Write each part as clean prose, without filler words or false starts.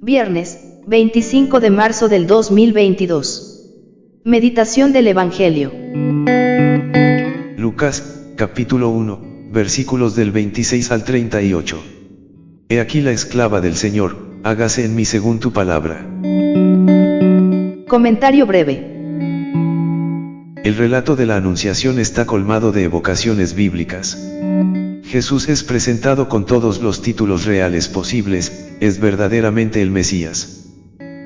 Viernes, 25 de marzo del 2022. Meditación del Evangelio. Lucas, capítulo 1, versículos del 26 al 38. He aquí la esclava del Señor, hágase en mí según tu palabra. Comentario breve. El relato de la Anunciación está colmado de evocaciones bíblicas. Jesús es presentado con todos los títulos reales posibles, es verdaderamente el Mesías.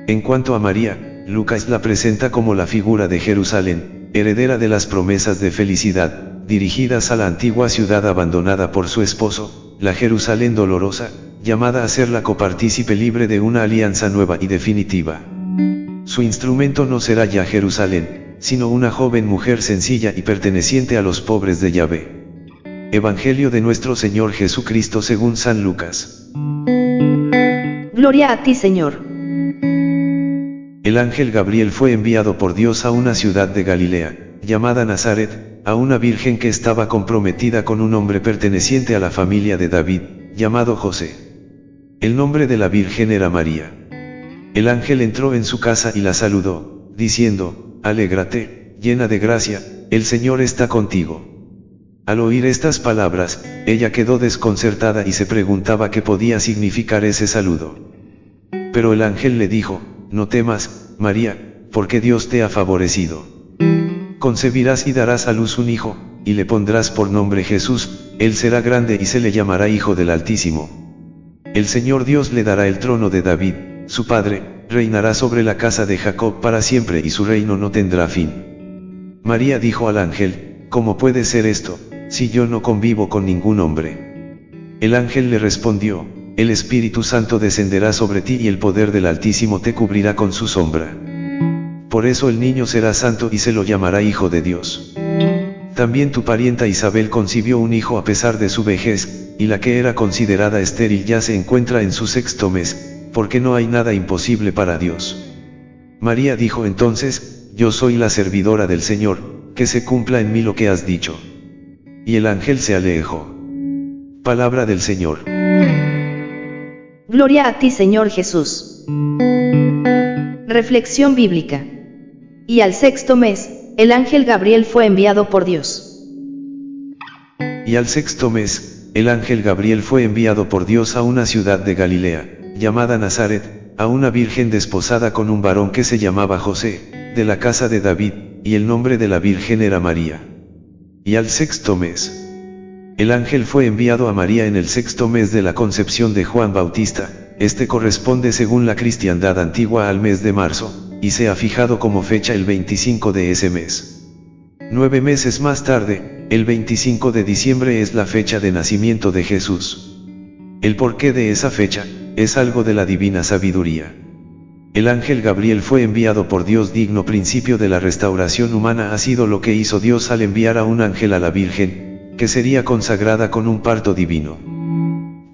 En cuanto a María, Lucas la presenta como la figura de Jerusalén, heredera de las promesas de felicidad, dirigidas a la antigua ciudad abandonada por su esposo, la Jerusalén dolorosa, llamada a ser la copartícipe libre de una alianza nueva y definitiva. Su instrumento no será ya Jerusalén, sino una joven mujer sencilla y perteneciente a los pobres de Yahvé. Evangelio de nuestro Señor Jesucristo según San Lucas. Gloria a ti, Señor. El ángel Gabriel fue enviado por Dios a una ciudad de Galilea, llamada Nazaret, a una virgen que estaba comprometida con un hombre perteneciente a la familia de David, llamado José. El nombre de la virgen era María. El ángel entró en su casa y la saludó, diciendo: Alégrate, llena de gracia, el Señor está contigo. Al oír estas palabras, ella quedó desconcertada y se preguntaba qué podía significar ese saludo. Pero el ángel le dijo: No temas, María, porque Dios te ha favorecido. Concebirás y darás a luz un hijo, y le pondrás por nombre Jesús, él será grande y se le llamará Hijo del Altísimo. El Señor Dios le dará el trono de David, su padre, reinará sobre la casa de Jacob para siempre y su reino no tendrá fin. María dijo al ángel: ¿Cómo puede ser esto, si yo no convivo con ningún hombre? El ángel le respondió: El Espíritu Santo descenderá sobre ti y el poder del Altísimo te cubrirá con su sombra. Por eso el niño será santo y se lo llamará Hijo de Dios. También tu parienta Isabel concibió un hijo a pesar de su vejez, y la que era considerada estéril ya se encuentra en su 6º mes, porque no hay nada imposible para Dios. María dijo entonces: Yo soy la servidora del Señor, que se cumpla en mí lo que has dicho. Y el ángel se alejó. Palabra del Señor. Gloria a ti, Señor Jesús. Reflexión bíblica. Y al 6º mes, el ángel Gabriel fue enviado por Dios. Y al 6º mes, el ángel Gabriel fue enviado por Dios a una ciudad de Galilea, llamada Nazaret, a una virgen desposada con un varón que se llamaba José, de la casa de David, y el nombre de la virgen era María. Y al 6º mes, el ángel fue enviado a María en el 6º mes de la concepción de Juan Bautista. Este corresponde según la cristiandad antigua al mes de marzo, y se ha fijado como fecha el 25 de ese mes. 9 meses más tarde, el 25 de diciembre es la fecha de nacimiento de Jesús. El porqué de esa fecha, es algo de la divina sabiduría. El ángel Gabriel fue enviado por Dios. Digno principio de la restauración humana ha sido lo que hizo Dios al enviar a un ángel a la Virgen, que sería consagrada con un parto divino.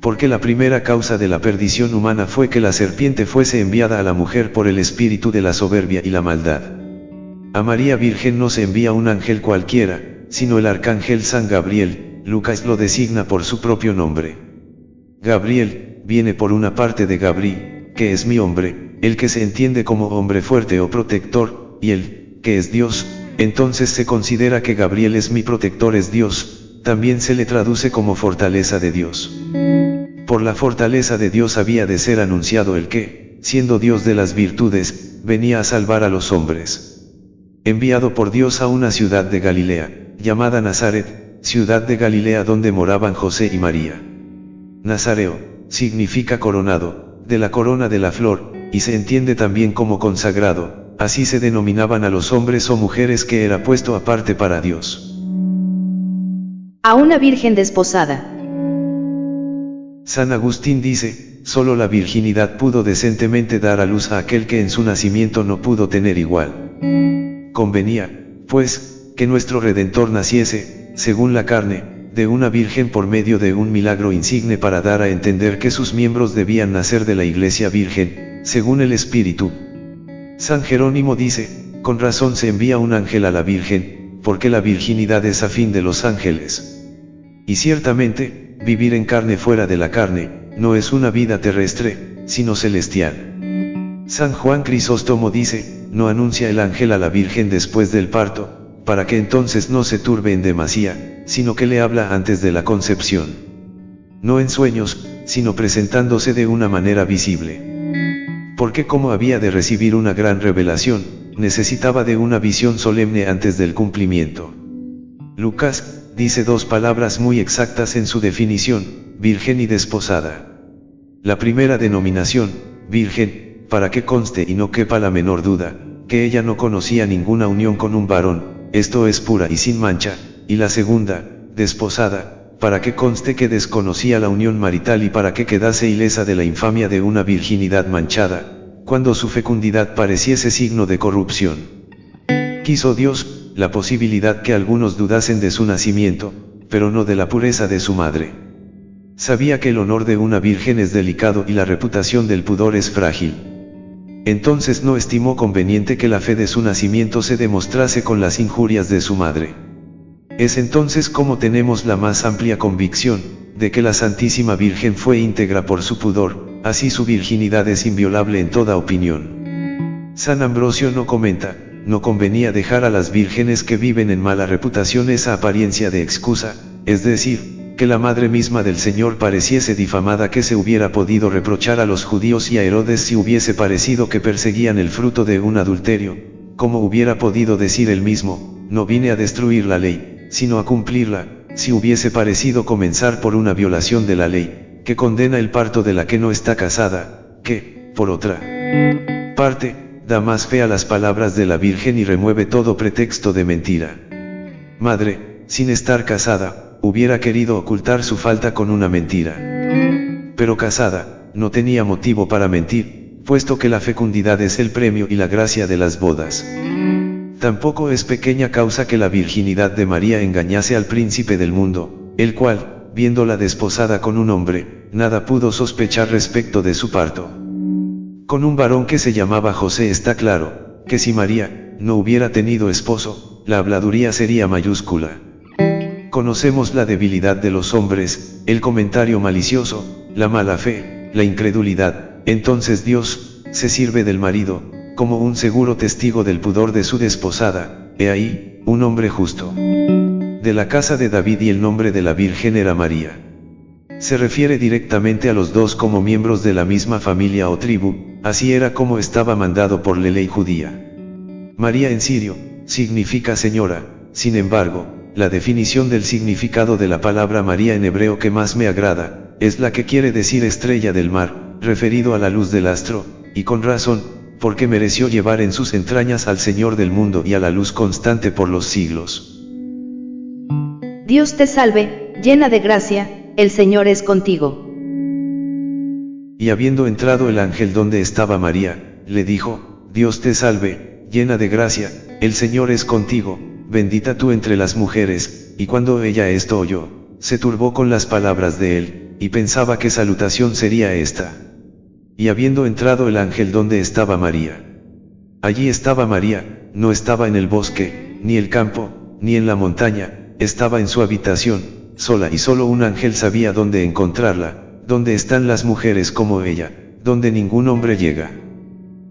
Porque la primera causa de la perdición humana fue que la serpiente fuese enviada a la mujer por el espíritu de la soberbia y la maldad. A María Virgen no se envía un ángel cualquiera, sino el arcángel San Gabriel. Lucas lo designa por su propio nombre. Gabriel, viene por una parte de Gabri, que es mi hombre, el que se entiende como hombre fuerte o protector, y el, que es Dios. Entonces se considera que Gabriel es mi protector, es Dios, también se le traduce como fortaleza de Dios. Por la fortaleza de Dios había de ser anunciado el que, siendo Dios de las virtudes, venía a salvar a los hombres. Enviado por Dios a una ciudad de Galilea, llamada Nazaret, ciudad de Galilea donde moraban José y María. Nazareo, significa coronado, de la corona de la flor, y se entiende también como consagrado. Así se denominaban a los hombres o mujeres que era puesto aparte para Dios. A una virgen desposada. San Agustín dice: solo la virginidad pudo decentemente dar a luz a aquel que en su nacimiento no pudo tener igual. Convenía, pues, que nuestro Redentor naciese, según la carne, de una virgen por medio de un milagro insigne para dar a entender que sus miembros debían nacer de la Iglesia Virgen, según el Espíritu. San Jerónimo dice: con razón se envía un ángel a la Virgen, porque la virginidad es afín de los ángeles. Y ciertamente, vivir en carne fuera de la carne, no es una vida terrestre, sino celestial. San Juan Crisóstomo dice, no anuncia el ángel a la Virgen después del parto, para que entonces no se turbe en demasía, sino que le habla antes de la concepción. No en sueños, sino presentándose de una manera visible. Porque como había de recibir una gran revelación, necesitaba de una visión solemne antes del cumplimiento. Lucas dice dos palabras muy exactas en su definición, virgen y desposada. La primera denominación, virgen, para que conste y no quepa la menor duda, que ella no conocía ninguna unión con un varón, esto es pura y sin mancha, y la segunda, desposada, para que conste que desconocía la unión marital y para que quedase ilesa de la infamia de una virginidad manchada, cuando su fecundidad pareciese signo de corrupción. Quiso Dios la posibilidad que algunos dudasen de su nacimiento, pero no de la pureza de su madre. Sabía que el honor de una virgen es delicado y la reputación del pudor es frágil. Entonces no estimó conveniente que la fe de su nacimiento se demostrase con las injurias de su madre. Es entonces como tenemos la más amplia convicción, de que la Santísima Virgen fue íntegra por su pudor, así su virginidad es inviolable en toda opinión. San Ambrosio no comenta, no convenía dejar a las vírgenes que viven en mala reputación esa apariencia de excusa, es decir, que la madre misma del Señor pareciese difamada, que se hubiera podido reprochar a los judíos y a Herodes si hubiese parecido que perseguían el fruto de un adulterio, como hubiera podido decir él mismo, no vine a destruir la ley, sino a cumplirla, si hubiese parecido comenzar por una violación de la ley, que condena el parto de la que no está casada, que, por otra parte, da más fe a las palabras de la Virgen y remueve todo pretexto de mentira. Madre, sin estar casada, hubiera querido ocultar su falta con una mentira. Pero casada, no tenía motivo para mentir, puesto que la fecundidad es el premio y la gracia de las bodas. Tampoco es pequeña causa que la virginidad de María engañase al príncipe del mundo, el cual, viéndola desposada con un hombre, nada pudo sospechar respecto de su parto. Con un varón que se llamaba José está claro, que si María no hubiera tenido esposo, la habladuría sería mayúscula. Conocemos la debilidad de los hombres, el comentario malicioso, la mala fe, la incredulidad, entonces Dios se sirve del marido, como un seguro testigo del pudor de su desposada, he ahí, un hombre justo. De la casa de David y el nombre de la Virgen era María. Se refiere directamente a los dos como miembros de la misma familia o tribu, así era como estaba mandado por la ley judía. María en sirio, significa señora, sin embargo, la definición del significado de la palabra María en hebreo que más me agrada, es la que quiere decir estrella del mar, referido a la luz del astro, y con razón, porque mereció llevar en sus entrañas al Señor del mundo y a la luz constante por los siglos. Dios te salve, llena de gracia, el Señor es contigo. Y habiendo entrado el ángel donde estaba María, le dijo, Dios te salve, llena de gracia, el Señor es contigo, bendita tú entre las mujeres, y cuando ella esto oyó, se turbó con las palabras de él, y pensaba qué salutación sería esta. Y habiendo entrado el ángel donde estaba María. Allí estaba María, no estaba en el bosque, ni el campo, ni en la montaña, estaba en su habitación, sola y solo un ángel sabía dónde encontrarla, donde están las mujeres como ella, donde ningún hombre llega.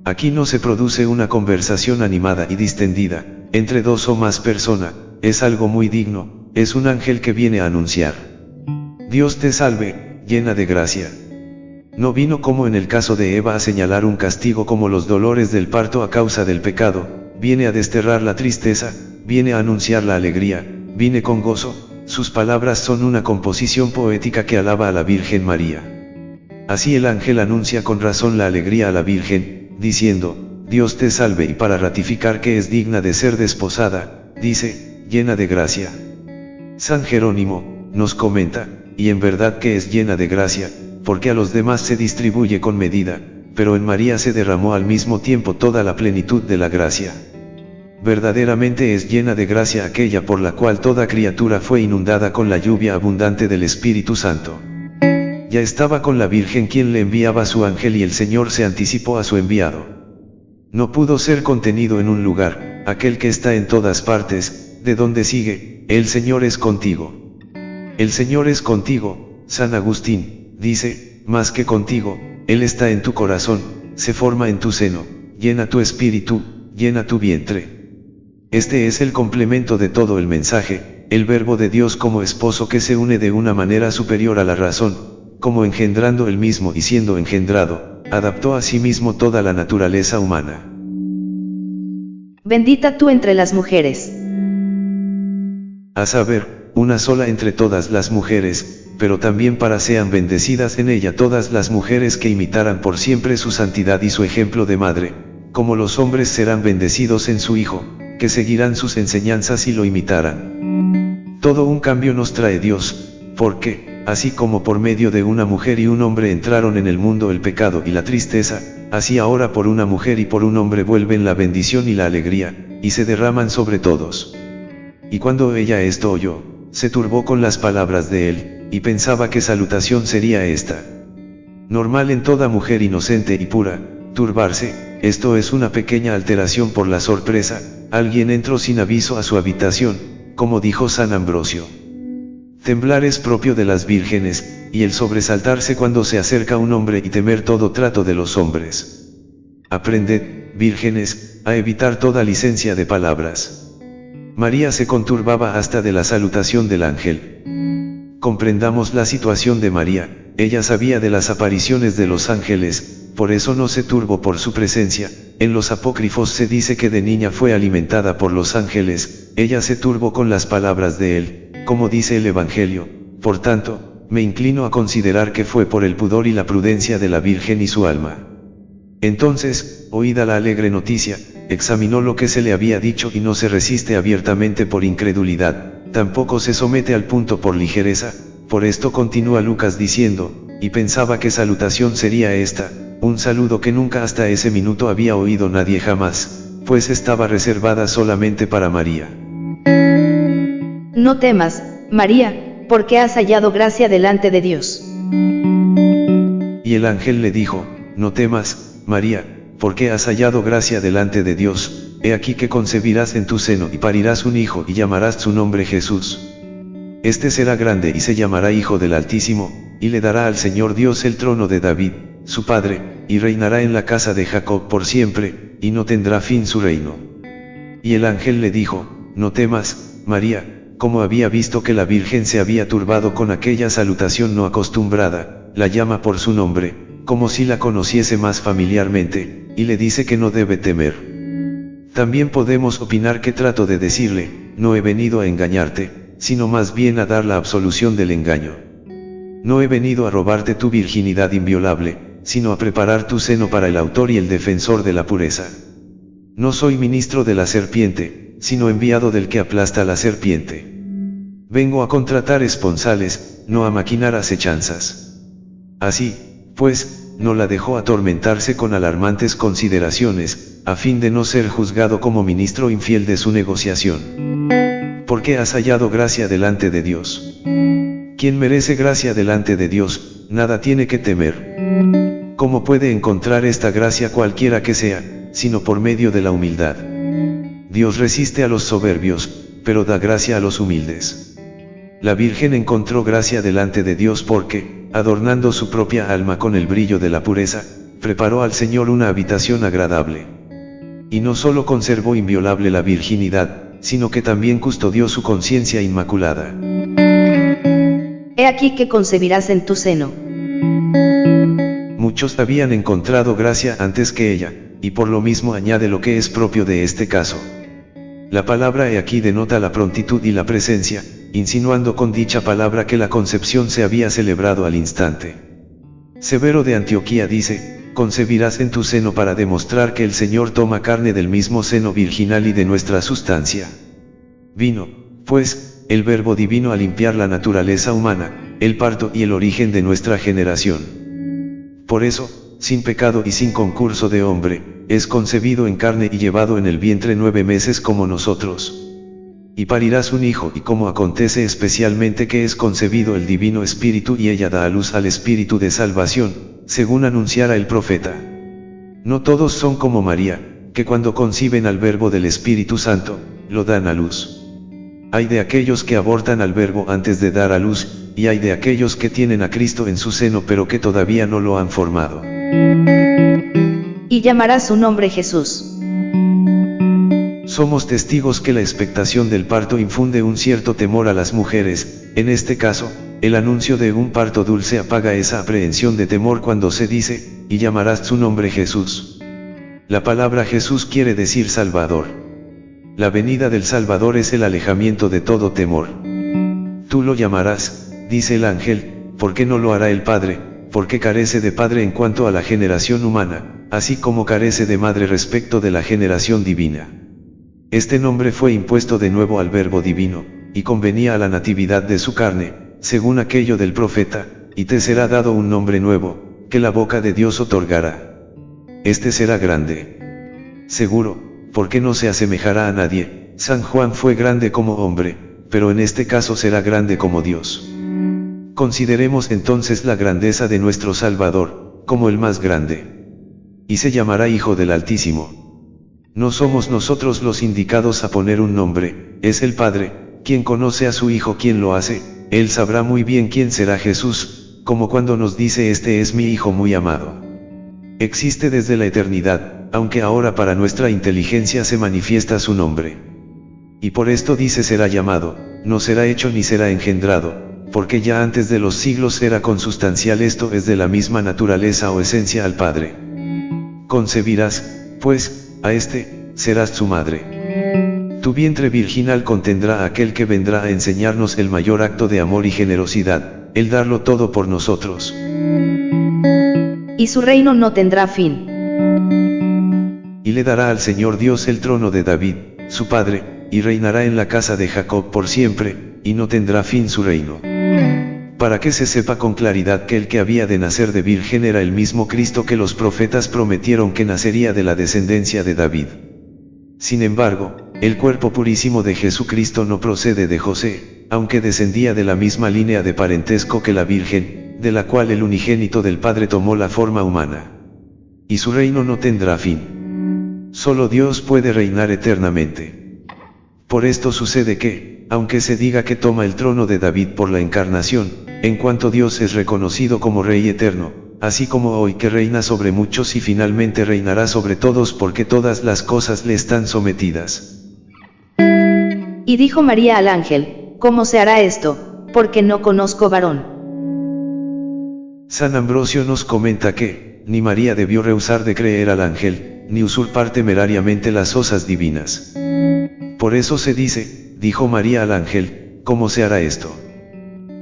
Aquí no se produce una conversación animada y distendida, entre dos o más personas, es algo muy digno, es un ángel que viene a anunciar. Dios te salve, llena de gracia. No vino como en el caso de Eva a señalar un castigo como los dolores del parto a causa del pecado, viene a desterrar la tristeza, viene a anunciar la alegría, viene con gozo. Sus palabras son una composición poética que alaba a la Virgen María. Así el ángel anuncia con razón la alegría a la Virgen, diciendo, Dios te salve, y para ratificar que es digna de ser desposada, dice, llena de gracia. San Jerónimo nos comenta, y en verdad que es llena de gracia, porque a los demás se distribuye con medida, pero en María se derramó al mismo tiempo toda la plenitud de la gracia. Verdaderamente es llena de gracia aquella por la cual toda criatura fue inundada con la lluvia abundante del Espíritu Santo. Ya estaba con la Virgen quien le enviaba su ángel y el Señor se anticipó a su enviado. No pudo ser contenido en un lugar, aquel que está en todas partes, de donde sigue, el Señor es contigo. El Señor es contigo, San Agustín, dice, más que contigo, Él está en tu corazón, se forma en tu seno, llena tu espíritu, llena tu vientre. Este es el complemento de todo el mensaje, el verbo de Dios como esposo que se une de una manera superior a la razón, como engendrando él mismo y siendo engendrado, adaptó a sí mismo toda la naturaleza humana. Bendita tú entre las mujeres. A saber, una sola entre todas las mujeres, pero también para sean bendecidas en ella todas las mujeres que imitaran por siempre su santidad y su ejemplo de madre, como los hombres serán bendecidos en su Hijo, que seguirán sus enseñanzas y lo imitarán. Todo un cambio nos trae Dios, porque, así como por medio de una mujer y un hombre entraron en el mundo el pecado y la tristeza, así ahora por una mujer y por un hombre vuelven la bendición y la alegría, y se derraman sobre todos. Y cuando ella esto oyó, se turbó con las palabras de él, y pensaba que salutación sería esta. Normal en toda mujer inocente y pura, turbarse, esto es una pequeña alteración por la sorpresa, alguien entró sin aviso a su habitación, como dijo San Ambrosio. Temblar es propio de las vírgenes, y el sobresaltarse cuando se acerca un hombre y temer todo trato de los hombres. Aprended, vírgenes, a evitar toda licencia de palabras. María se conturbaba hasta de la salutación del ángel. Comprendamos la situación de María, ella sabía de las apariciones de los ángeles, por eso no se turbó por su presencia. En los apócrifos se dice que de niña fue alimentada por los ángeles, ella se turbó con las palabras de él, como dice el Evangelio, por tanto, me inclino a considerar que fue por el pudor y la prudencia de la Virgen y su alma. Entonces, oída la alegre noticia, examinó lo que se le había dicho y no se resiste abiertamente por incredulidad, tampoco se somete al punto por ligereza, por esto continúa Lucas diciendo, y pensaba que salutación sería esta, un saludo que nunca hasta ese minuto había oído nadie jamás, pues estaba reservada solamente para María. No temas, María, porque has hallado gracia delante de Dios. Y el ángel le dijo, no temas, María, porque has hallado gracia delante de Dios, he aquí que concebirás en tu seno y parirás un hijo y llamarás su nombre Jesús. Este será grande y se llamará Hijo del Altísimo, y le dará al Señor Dios el trono de David, su padre, y reinará en la casa de Jacob por siempre, y no tendrá fin su reino. Y el ángel le dijo, no temas, María, como había visto que la Virgen se había turbado con aquella salutación no acostumbrada, la llama por su nombre, como si la conociese más familiarmente, y le dice que no debe temer. También podemos opinar que trato de decirle, no he venido a engañarte, sino más bien a dar la absolución del engaño. No he venido a robarte tu virginidad inviolable, sino a preparar tu seno para el autor y el defensor de la pureza. No soy ministro de la serpiente, sino enviado del que aplasta la serpiente. Vengo a contratar esponsales, no a maquinar acechanzas. Así, pues, no la dejó atormentarse con alarmantes consideraciones, a fin de no ser juzgado como ministro infiel de su negociación. Porque has hallado gracia delante de Dios. Quien merece gracia delante de Dios, nada tiene que temer. ¿Cómo puede encontrar esta gracia cualquiera que sea, sino por medio de la humildad? Dios resiste a los soberbios, pero da gracia a los humildes. La Virgen encontró gracia delante de Dios porque, adornando su propia alma con el brillo de la pureza, preparó al Señor una habitación agradable. Y no solo conservó inviolable la virginidad, sino que también custodió su conciencia inmaculada. He aquí que concebirás en tu seno. Muchos habían encontrado gracia antes que ella, y por lo mismo añade lo que es propio de este caso. La palabra he aquí denota la prontitud y la presencia, insinuando con dicha palabra que la concepción se había celebrado al instante. Severo de Antioquía dice, concebirás en tu seno para demostrar que el Señor toma carne del mismo seno virginal y de nuestra sustancia. Vino, pues, el Verbo divino a limpiar la naturaleza humana, el parto y el origen de nuestra generación. Por eso, sin pecado y sin concurso de hombre, es concebido en carne y llevado en el vientre 9 meses como nosotros. Y parirás un hijo, y como acontece especialmente que es concebido el Divino Espíritu y ella da a luz al Espíritu de salvación, según anunciara el profeta. No todos son como María, que cuando conciben al Verbo del Espíritu Santo, lo dan a luz. Hay de aquellos que abortan al Verbo antes de dar a luz, y hay de aquellos que tienen a Cristo en su seno pero que todavía no lo han formado. y llamarás su nombre Jesús. Somos testigos que la expectación del parto infunde un cierto temor a las mujeres. En este caso, el anuncio de un parto dulce apaga esa aprehensión de temor cuando se dice, y llamarás su nombre Jesús. La palabra Jesús quiere decir Salvador. La venida del Salvador es el alejamiento de todo temor. Tú lo llamarás, dice el ángel, ¿por qué no lo hará el Padre? Porque carece de padre en cuanto a la generación humana, así como carece de madre respecto de la generación divina. Este nombre fue impuesto de nuevo al Verbo divino, y convenía a la natividad de su carne, según aquello del profeta, y te será dado un nombre nuevo, que la boca de Dios otorgará. Este será grande. Seguro, porque no se asemejará a nadie. San Juan fue grande como hombre, pero en este caso será grande como Dios. Consideremos entonces la grandeza de nuestro Salvador, como el más grande. Y se llamará Hijo del Altísimo. No somos nosotros los indicados a poner un nombre, es el Padre, quien conoce a su Hijo quien lo hace, Él sabrá muy bien quién será Jesús, como cuando nos dice este es mi Hijo muy amado. Existe desde la eternidad, aunque ahora para nuestra inteligencia se manifiesta su nombre. Y por esto dice será llamado, no será hecho ni será engendrado, porque ya antes de los siglos era consustancial, esto es de la misma naturaleza o esencia al Padre. Concebirás, pues, a este, serás su madre. Tu vientre virginal contendrá a aquel que vendrá a enseñarnos el mayor acto de amor y generosidad, el darlo todo por nosotros. Y su reino no tendrá fin. Y le dará al Señor Dios el trono de David, su padre, y reinará en la casa de Jacob por siempre, y no tendrá fin su reino. Para que se sepa con claridad que el que había de nacer de virgen era el mismo Cristo que los profetas prometieron que nacería de la descendencia de David. Sin embargo, el cuerpo purísimo de Jesucristo no procede de José, aunque descendía de la misma línea de parentesco que la Virgen, de la cual el unigénito del Padre tomó la forma humana. Y su reino no tendrá fin. Solo Dios puede reinar eternamente. Por esto sucede que, aunque se diga que toma el trono de David por la encarnación, en cuanto Dios es reconocido como Rey eterno, así como hoy que reina sobre muchos y finalmente reinará sobre todos porque todas las cosas le están sometidas. Y dijo María al ángel, ¿cómo se hará esto? Porque no conozco varón. San Ambrosio nos comenta que, ni María debió rehusar de creer al ángel, ni usurpar temerariamente las cosas divinas. Por eso se dice, dijo María al ángel, ¿cómo se hará esto?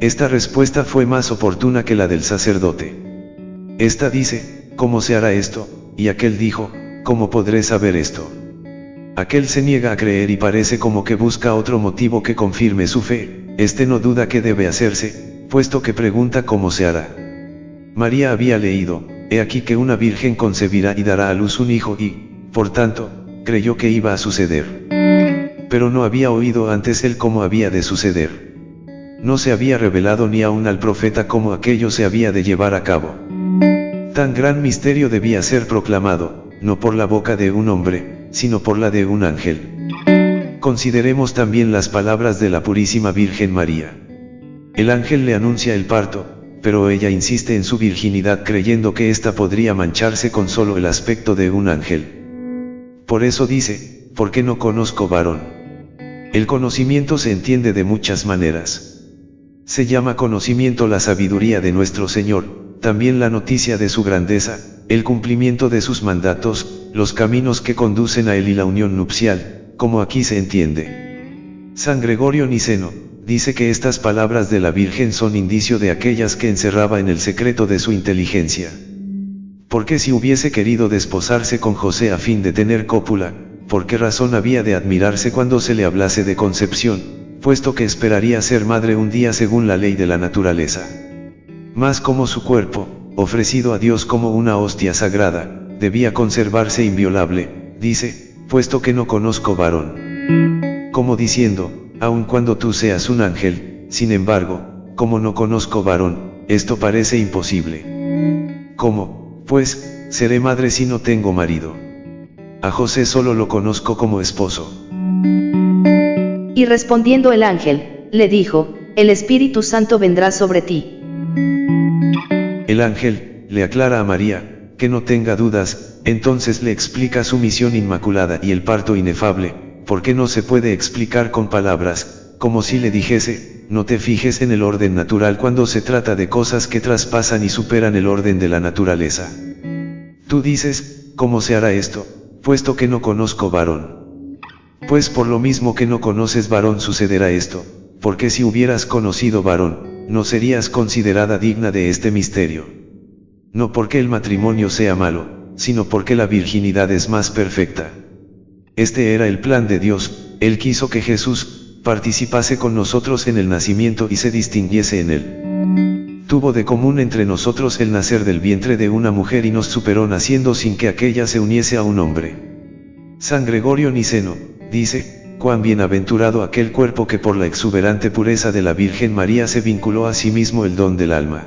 Esta respuesta fue más oportuna que la del sacerdote. Esta dice, ¿cómo se hará esto? Y aquel dijo, ¿cómo podré saber esto? Aquel se niega a creer y parece como que busca otro motivo que confirme su fe, este no duda que debe hacerse, puesto que pregunta cómo se hará. María había leído, he aquí que una virgen concebirá y dará a luz un hijo y, por tanto, creyó que iba a suceder. Pero no había oído antes él cómo había de suceder. No se había revelado ni aún al profeta cómo aquello se había de llevar a cabo. Tan gran misterio debía ser proclamado, no por la boca de un hombre, sino por la de un ángel. Consideremos también las palabras de la Purísima Virgen María. El ángel le anuncia el parto, pero ella insiste en su virginidad creyendo que ésta podría mancharse con solo el aspecto de un ángel. Por eso dice, ¿por qué no conozco varón? El conocimiento se entiende de muchas maneras. Se llama conocimiento la sabiduría de nuestro Señor, también la noticia de su grandeza, el cumplimiento de sus mandatos, los caminos que conducen a él y la unión nupcial, como aquí se entiende. San Gregorio Niceno dice que estas palabras de la Virgen son indicio de aquellas que encerraba en el secreto de su inteligencia. Porque si hubiese querido desposarse con José a fin de tener cópula, ¿por qué razón había de admirarse cuando se le hablase de concepción? Puesto que esperaría ser madre un día según la ley de la naturaleza. Mas como su cuerpo, ofrecido a Dios como una hostia sagrada, debía conservarse inviolable, dice, puesto que no conozco varón. Como diciendo, aun cuando tú seas un ángel, sin embargo, como no conozco varón, esto parece imposible. ¿Cómo, pues, seré madre si no tengo marido? A José solo lo conozco como esposo. Y respondiendo el ángel, le dijo, el Espíritu Santo vendrá sobre ti. El ángel le aclara a María, que no tenga dudas, entonces le explica su misión inmaculada y el parto inefable, porque no se puede explicar con palabras, como si le dijese, no te fijes en el orden natural cuando se trata de cosas que traspasan y superan el orden de la naturaleza. Tú dices, ¿cómo se hará esto, puesto que no conozco varón? Pues por lo mismo que no conoces varón sucederá esto, porque si hubieras conocido varón, no serías considerada digna de este misterio. No porque el matrimonio sea malo, sino porque la virginidad es más perfecta. Este era el plan de Dios, Él quiso que Jesús participase con nosotros en el nacimiento y se distinguiese en él. Tuvo de común entre nosotros el nacer del vientre de una mujer y nos superó naciendo sin que aquella se uniese a un hombre. San Gregorio Niceno, dice, cuán bienaventurado aquel cuerpo que por la exuberante pureza de la Virgen María se vinculó a sí mismo el don del alma.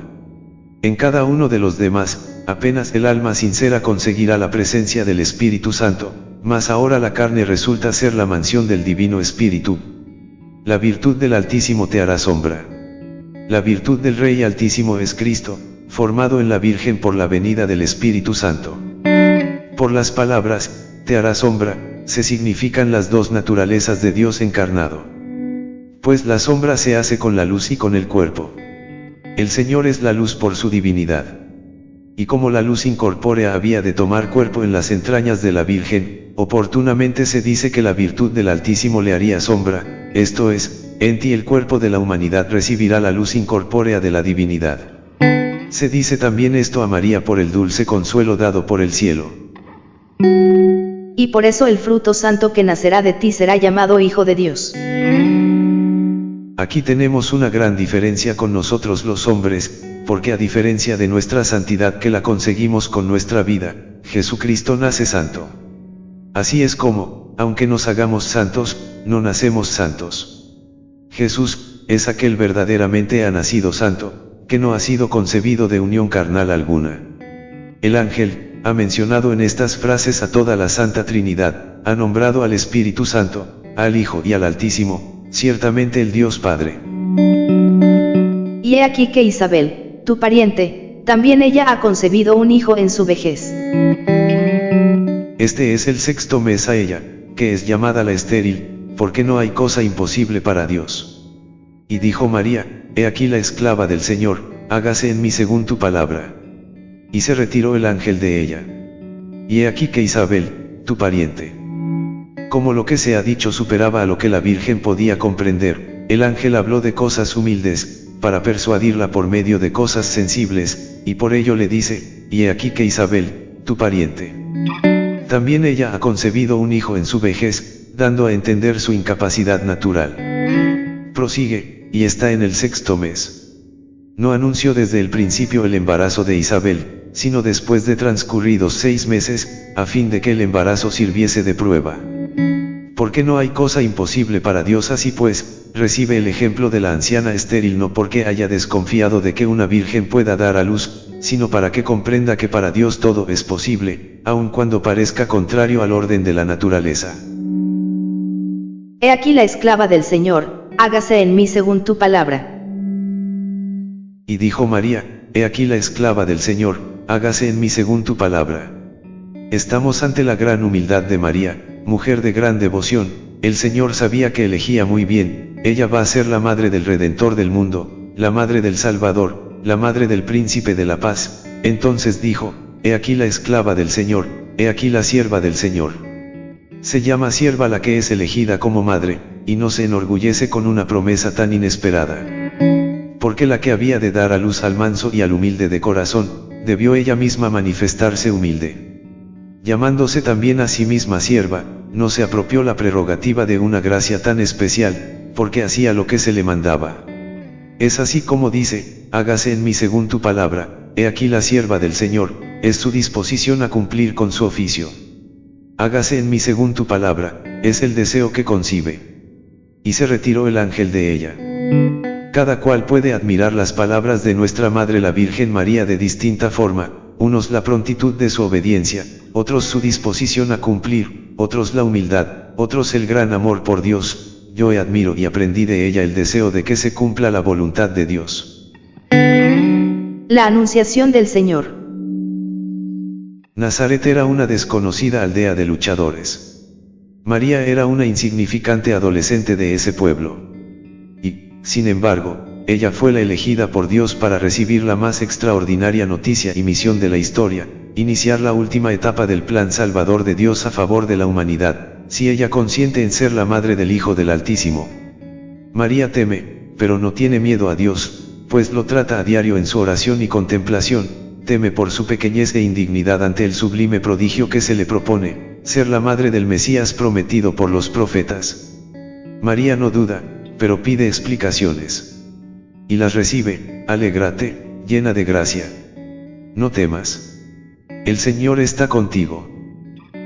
En cada uno de los demás, apenas el alma sincera conseguirá la presencia del Espíritu Santo, mas ahora la carne resulta ser la mansión del Divino Espíritu. La virtud del Altísimo te hará sombra. La virtud del Rey Altísimo es Cristo, formado en la Virgen por la venida del Espíritu Santo. Por las palabras, te hará sombra, se significan las dos naturalezas de Dios encarnado. Pues la sombra se hace con la luz y con el cuerpo. El Señor es la luz por su divinidad. Y como la luz incorpórea había de tomar cuerpo en las entrañas de la Virgen, oportunamente se dice que la virtud del Altísimo le haría sombra, esto es, en ti el cuerpo de la humanidad recibirá la luz incorpórea de la divinidad. Se dice también esto a María por el dulce consuelo dado por el cielo. Y por eso el fruto santo que nacerá de ti será llamado Hijo de Dios. Aquí tenemos una gran diferencia con nosotros los hombres, porque a diferencia de nuestra santidad que la conseguimos con nuestra vida, Jesucristo nace santo. Así es como, aunque nos hagamos santos, no nacemos santos. Jesús, es aquel verdaderamente ha nacido santo, que no ha sido concebido de unión carnal alguna. El ángel, ha mencionado en estas frases a toda la Santa Trinidad, ha nombrado al Espíritu Santo, al Hijo y al Altísimo, ciertamente el Dios Padre. Y he aquí que Isabel, tu pariente, también ella ha concebido un hijo en su vejez. Este es el sexto mes a ella, que es llamada la estéril, porque no hay cosa imposible para Dios. Y dijo María, he aquí la esclava del Señor, hágase en mí según tu palabra. Y se retiró el ángel de ella. Y he aquí que Isabel, tu pariente. Como lo que se ha dicho superaba a lo que la Virgen podía comprender, el ángel habló de cosas humildes, para persuadirla por medio de cosas sensibles, y por ello le dice, y he aquí que Isabel, tu pariente. También ella ha concebido un hijo en su vejez, dando a entender su incapacidad natural. Prosigue, y está en el sexto mes. No anunció desde el principio el embarazo de Isabel, sino después de transcurridos 6 meses, a fin de que el embarazo sirviese de prueba. Porque no hay cosa imposible para Dios, así pues, recibe el ejemplo de la anciana estéril no porque haya desconfiado de que una virgen pueda dar a luz, sino para que comprenda que para Dios todo es posible, aun cuando parezca contrario al orden de la naturaleza. He aquí la esclava del Señor, hágase en mí según tu palabra. Y dijo María, he aquí la esclava del Señor, hágase en mí según tu palabra. Estamos ante la gran humildad de María, mujer de gran devoción. El Señor sabía que elegía muy bien, ella va a ser la madre del Redentor del mundo, la madre del Salvador, la madre del Príncipe de la Paz. Entonces dijo, he aquí la esclava del Señor, he aquí la sierva del Señor. Se llama sierva la que es elegida como madre, y no se enorgullece con una promesa tan inesperada. Porque la que había de dar a luz al manso y al humilde de corazón, debió ella misma manifestarse humilde. Llamándose también a sí misma sierva, no se apropió la prerrogativa de una gracia tan especial, porque hacía lo que se le mandaba. Es así como dice, hágase en mí según tu palabra, he aquí la sierva del Señor, es su disposición a cumplir con su oficio. Hágase en mí según tu palabra, es el deseo que concibe. Y se retiró el ángel de ella. Cada cual puede admirar las palabras de nuestra Madre la Virgen María de distinta forma, unos la prontitud de su obediencia, otros su disposición a cumplir, otros la humildad, otros el gran amor por Dios. Yo admiro y aprendí de ella el deseo de que se cumpla la voluntad de Dios. La Anunciación del Señor. Nazaret era una desconocida aldea de luchadores. María era una insignificante adolescente de ese pueblo. Y, sin embargo, ella fue la elegida por Dios para recibir la más extraordinaria noticia y misión de la historia, iniciar la última etapa del plan salvador de Dios a favor de la humanidad, si ella consiente en ser la madre del Hijo del Altísimo. María teme, pero no tiene miedo a Dios, pues lo trata a diario en su oración y contemplación. Teme por su pequeñez e indignidad ante el sublime prodigio que se le propone, ser la madre del Mesías prometido por los profetas. María no duda, pero pide explicaciones. Y las recibe. Alégrate, llena de gracia. No temas. El Señor está contigo.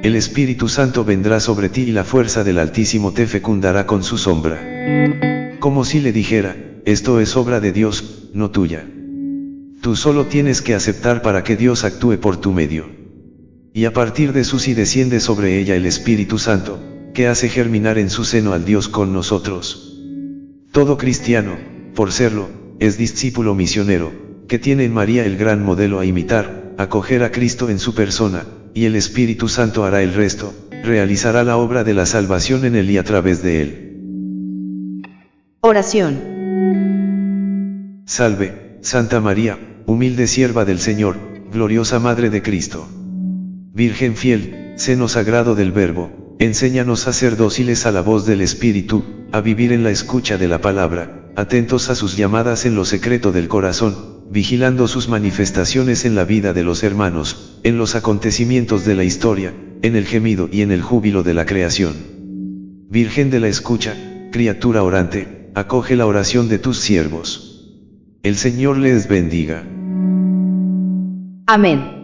El Espíritu Santo vendrá sobre ti y la fuerza del Altísimo te fecundará con su sombra. Como si le dijera, esto es obra de Dios, no tuya. Tú solo tienes que aceptar para que Dios actúe por tu medio. Y a partir de su sí desciende sobre ella el Espíritu Santo, que hace germinar en su seno al Dios con nosotros. Todo cristiano, por serlo, es discípulo misionero, que tiene en María el gran modelo a imitar, acoger a Cristo en su persona, y el Espíritu Santo hará el resto, realizará la obra de la salvación en él y a través de él. Oración. Salve, Santa María, humilde sierva del Señor, gloriosa Madre de Cristo. Virgen fiel, seno sagrado del Verbo, enséñanos a ser dóciles a la voz del Espíritu, a vivir en la escucha de la palabra, atentos a sus llamadas en lo secreto del corazón, vigilando sus manifestaciones en la vida de los hermanos, en los acontecimientos de la historia, en el gemido y en el júbilo de la creación. Virgen de la escucha, criatura orante, acoge la oración de tus siervos. El Señor les bendiga. Amén.